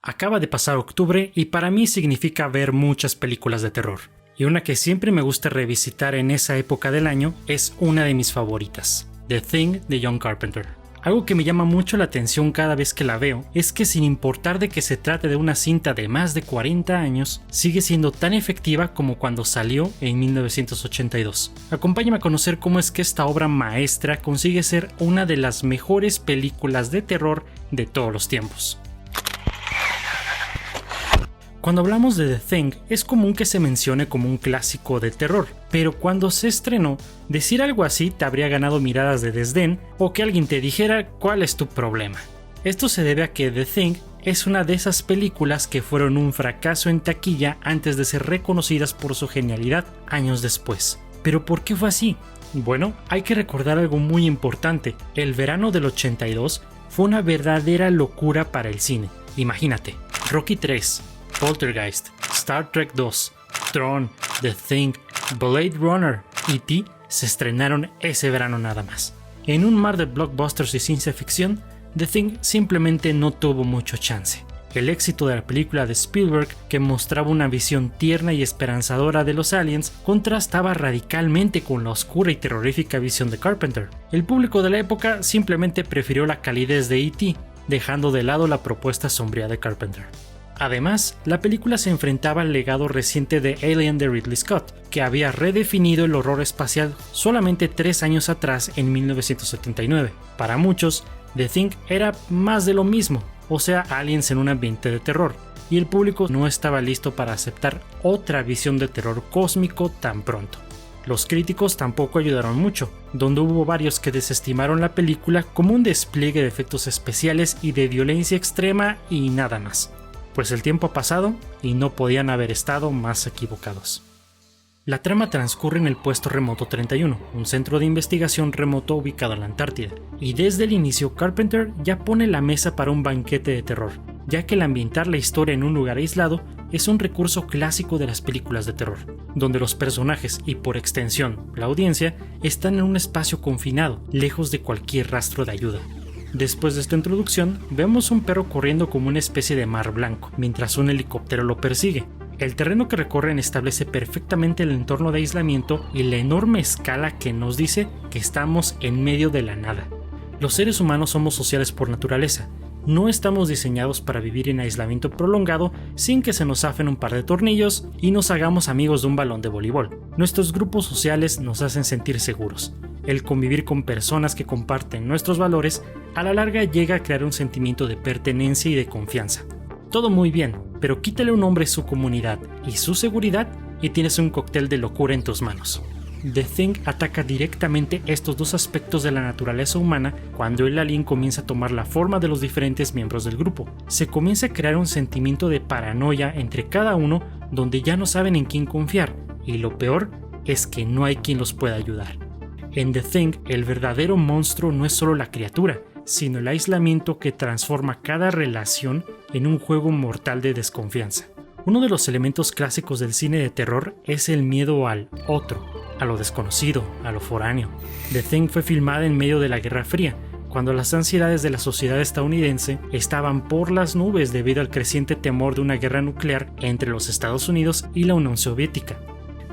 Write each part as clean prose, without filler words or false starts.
Acaba de pasar octubre y para mí significa ver muchas películas de terror. Y una que siempre me gusta revisitar en esa época del año es una de mis favoritas, The Thing de John Carpenter. Algo que me llama mucho la atención cada vez que la veo es que sin importar de que se trate de una cinta de más de 40 años, sigue siendo tan efectiva como cuando salió en 1982. Acompáñame a conocer cómo es que esta obra maestra consigue ser una de las mejores películas de terror de todos los tiempos. Cuando hablamos de The Thing, es común que se mencione como un clásico de terror, pero cuando se estrenó, decir algo así te habría ganado miradas de desdén o que alguien te dijera ¿cuál es tu problema? Esto se debe a que The Thing es una de esas películas que fueron un fracaso en taquilla antes de ser reconocidas por su genialidad años después. ¿Pero por qué fue así? Bueno, hay que recordar algo muy importante. El verano del 82 fue una verdadera locura para el cine. Imagínate, Rocky 3, Poltergeist, Star Trek 2, Tron, The Thing, Blade Runner, E.T. se estrenaron ese verano nada más. En un mar de blockbusters y ciencia ficción, The Thing simplemente no tuvo mucho chance. El éxito de la película de Spielberg, que mostraba una visión tierna y esperanzadora de los aliens, contrastaba radicalmente con la oscura y terrorífica visión de Carpenter. El público de la época simplemente prefirió la calidez de E.T., dejando de lado la propuesta sombría de Carpenter. Además, la película se enfrentaba al legado reciente de Alien de Ridley Scott, que había redefinido el horror espacial solamente 3 años atrás en 1979. Para muchos, The Thing era más de lo mismo, o sea, aliens en un ambiente de terror, y el público no estaba listo para aceptar otra visión de terror cósmico tan pronto. Los críticos tampoco ayudaron mucho, donde hubo varios que desestimaron la película como un despliegue de efectos especiales y de violencia extrema y nada más. Pues el tiempo ha pasado y no podían haber estado más equivocados. La trama transcurre en el Puesto Remoto 31, un centro de investigación remoto ubicado en la Antártida, y desde el inicio Carpenter ya pone la mesa para un banquete de terror, ya que el ambientar la historia en un lugar aislado es un recurso clásico de las películas de terror, donde los personajes y por extensión la audiencia están en un espacio confinado, lejos de cualquier rastro de ayuda. Después de esta introducción, vemos un perro corriendo como una especie de mar blanco, mientras un helicóptero lo persigue. El terreno que recorren establece perfectamente el entorno de aislamiento y la enorme escala que nos dice que estamos en medio de la nada. Los seres humanos somos sociales por naturaleza. No estamos diseñados para vivir en aislamiento prolongado sin que se nos zafen un par de tornillos y nos hagamos amigos de un balón de voleibol. Nuestros grupos sociales nos hacen sentir seguros. El convivir con personas que comparten nuestros valores a la larga llega a crear un sentimiento de pertenencia y de confianza. Todo muy bien, pero quítale a un hombre su comunidad y su seguridad y tienes un cóctel de locura en tus manos. The Thing ataca directamente estos dos aspectos de la naturaleza humana cuando el alien comienza a tomar la forma de los diferentes miembros del grupo. Se comienza a crear un sentimiento de paranoia entre cada uno donde ya no saben en quién confiar y lo peor es que no hay quien los pueda ayudar. En The Thing, el verdadero monstruo no es solo la criatura, sino el aislamiento que transforma cada relación en un juego mortal de desconfianza. Uno de los elementos clásicos del cine de terror es el miedo al otro, a lo desconocido, a lo foráneo. The Thing fue filmada en medio de la Guerra Fría, cuando las ansiedades de la sociedad estadounidense estaban por las nubes debido al creciente temor de una guerra nuclear entre los Estados Unidos y la Unión Soviética.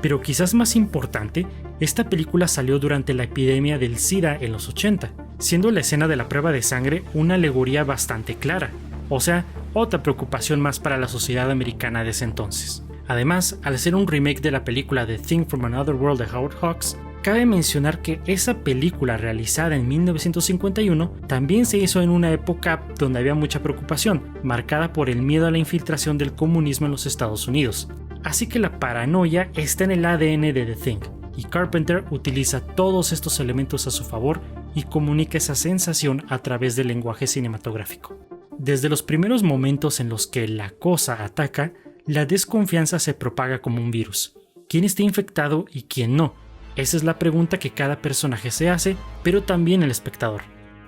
Pero quizás más importante, esta película salió durante la epidemia del SIDA en los 80, siendo la escena de la prueba de sangre una alegoría bastante clara, o sea, otra preocupación más para la sociedad americana de ese entonces. Además, al ser un remake de la película The Thing from Another World de Howard Hawks, cabe mencionar que esa película realizada en 1951 también se hizo en una época donde había mucha preocupación, marcada por el miedo a la infiltración del comunismo en los Estados Unidos. Así que la paranoia está en el ADN de The Thing, y Carpenter utiliza todos estos elementos a su favor y comunica esa sensación a través del lenguaje cinematográfico. Desde los primeros momentos en los que la cosa ataca, la desconfianza se propaga como un virus. ¿Quién está infectado y quién no? Esa es la pregunta que cada personaje se hace, pero también el espectador.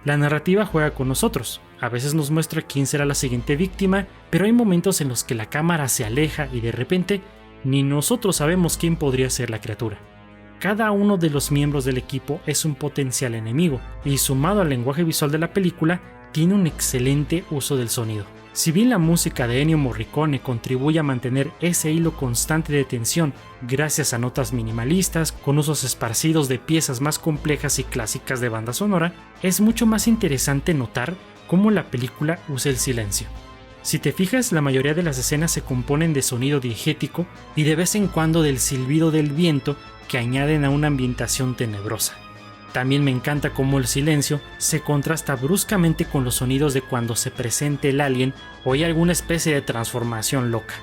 La narrativa juega con nosotros. A veces nos muestra quién será la siguiente víctima, pero hay momentos en los que la cámara se aleja y de repente ni nosotros sabemos quién podría ser la criatura. Cada uno de los miembros del equipo es un potencial enemigo y sumado al lenguaje visual de la película tiene un excelente uso del sonido. Si bien la música de Ennio Morricone contribuye a mantener ese hilo constante de tensión gracias a notas minimalistas con usos esparcidos de piezas más complejas y clásicas de banda sonora, es mucho más interesante notar cómo la película usa el silencio. Si te fijas, la mayoría de las escenas se componen de sonido diegético y de vez en cuando del silbido del viento que añaden a una ambientación tenebrosa. También me encanta cómo el silencio se contrasta bruscamente con los sonidos de cuando se presente el alien o hay alguna especie de transformación loca.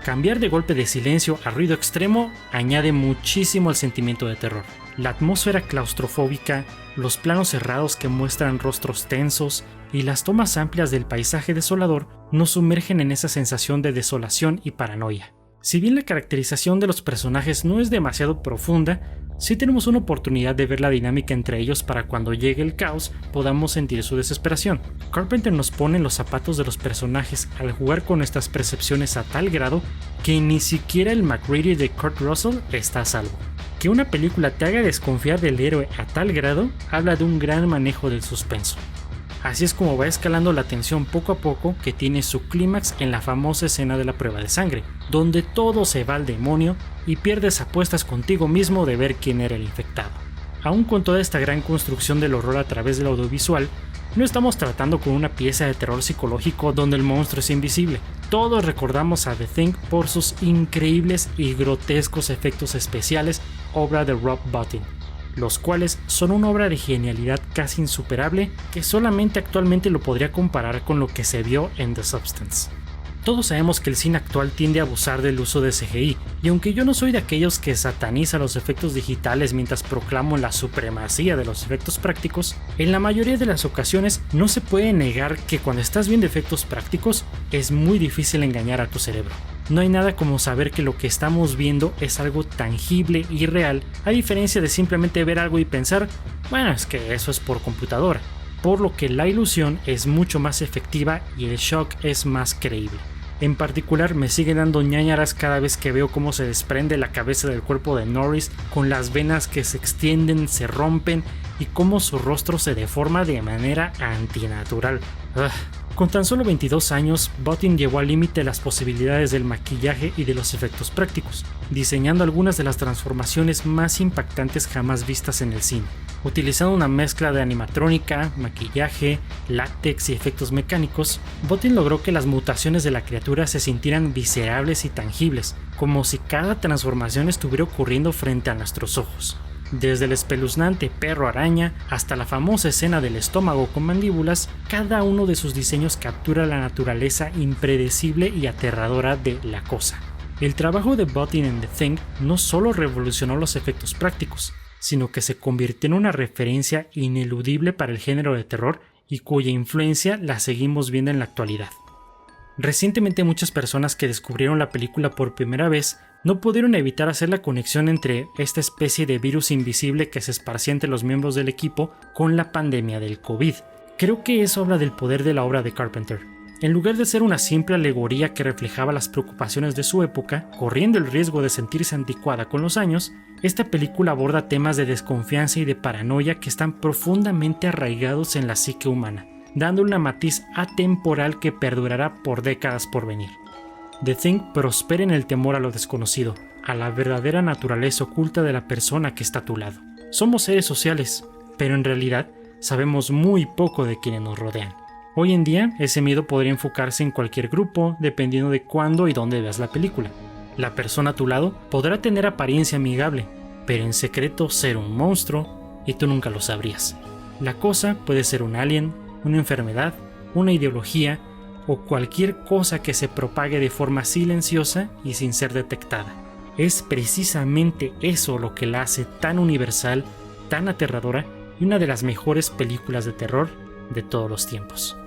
Cambiar de golpe de silencio a ruido extremo añade muchísimo al sentimiento de terror. La atmósfera claustrofóbica, los planos cerrados que muestran rostros tensos y las tomas amplias del paisaje desolador nos sumergen en esa sensación de desolación y paranoia. Si bien la caracterización de los personajes no es demasiado profunda, sí tenemos una oportunidad de ver la dinámica entre ellos para cuando llegue el caos podamos sentir su desesperación. Carpenter nos pone en los zapatos de los personajes al jugar con nuestras percepciones a tal grado que ni siquiera el MacReady de Kurt Russell está a salvo. Que una película te haga desconfiar del héroe a tal grado habla de un gran manejo del suspenso. Así es como va escalando la tensión poco a poco, que tiene su clímax en la famosa escena de la prueba de sangre, donde todo se va al demonio y pierdes apuestas contigo mismo de ver quién era el infectado. Aún con toda esta gran construcción del horror a través del audiovisual, no estamos tratando con una pieza de terror psicológico donde el monstruo es invisible. Todos recordamos a The Thing por sus increíbles y grotescos efectos especiales, obra de Rob Bottin, los cuales son una obra de genialidad casi insuperable que solamente actualmente lo podría comparar con lo que se vio en The Substance. Todos sabemos que el cine actual tiende a abusar del uso de CGI, y aunque yo no soy de aquellos que sataniza los efectos digitales mientras proclamo la supremacía de los efectos prácticos, en la mayoría de las ocasiones no se puede negar que cuando estás viendo efectos prácticos es muy difícil engañar a tu cerebro. No hay nada como saber que lo que estamos viendo es algo tangible y real, a diferencia de simplemente ver algo y pensar, bueno, es que eso es por computadora, por lo que la ilusión es mucho más efectiva y el shock es más creíble. En particular, me sigue dando ñáñaras cada vez que veo cómo se desprende la cabeza del cuerpo de Norris, con las venas que se extienden, se rompen y cómo su rostro se deforma de manera antinatural. Con tan solo 22 años, Bottin llevó al límite las posibilidades del maquillaje y de los efectos prácticos, diseñando algunas de las transformaciones más impactantes jamás vistas en el cine. Utilizando una mezcla de animatrónica, maquillaje, látex y efectos mecánicos, Bottin logró que las mutaciones de la criatura se sintieran viscerables y tangibles, como si cada transformación estuviera ocurriendo frente a nuestros ojos. Desde el espeluznante perro araña hasta la famosa escena del estómago con mandíbulas, cada uno de sus diseños captura la naturaleza impredecible y aterradora de la cosa. El trabajo de Bottin en The Thing no solo revolucionó los efectos prácticos, sino que se convirtió en una referencia ineludible para el género de terror y cuya influencia la seguimos viendo en la actualidad. Recientemente muchas personas que descubrieron la película por primera vez no pudieron evitar hacer la conexión entre esta especie de virus invisible que se esparcía entre los miembros del equipo con la pandemia del COVID. Creo que eso habla del poder de la obra de Carpenter. En lugar de ser una simple alegoría que reflejaba las preocupaciones de su época, corriendo el riesgo de sentirse anticuada con los años, esta película aborda temas de desconfianza y de paranoia que están profundamente arraigados en la psique humana, dando una matiz atemporal que perdurará por décadas por venir. The Thing prospera en el temor a lo desconocido, a la verdadera naturaleza oculta de la persona que está a tu lado. Somos seres sociales, pero en realidad sabemos muy poco de quienes nos rodean. Hoy en día, ese miedo podría enfocarse en cualquier grupo, dependiendo de cuándo y dónde veas la película. La persona a tu lado podrá tener apariencia amigable, pero en secreto ser un monstruo, y tú nunca lo sabrías. La cosa puede ser un alien, una enfermedad, una ideología, o cualquier cosa que se propague de forma silenciosa y sin ser detectada. Es precisamente eso lo que la hace tan universal, tan aterradora y una de las mejores películas de terror de todos los tiempos.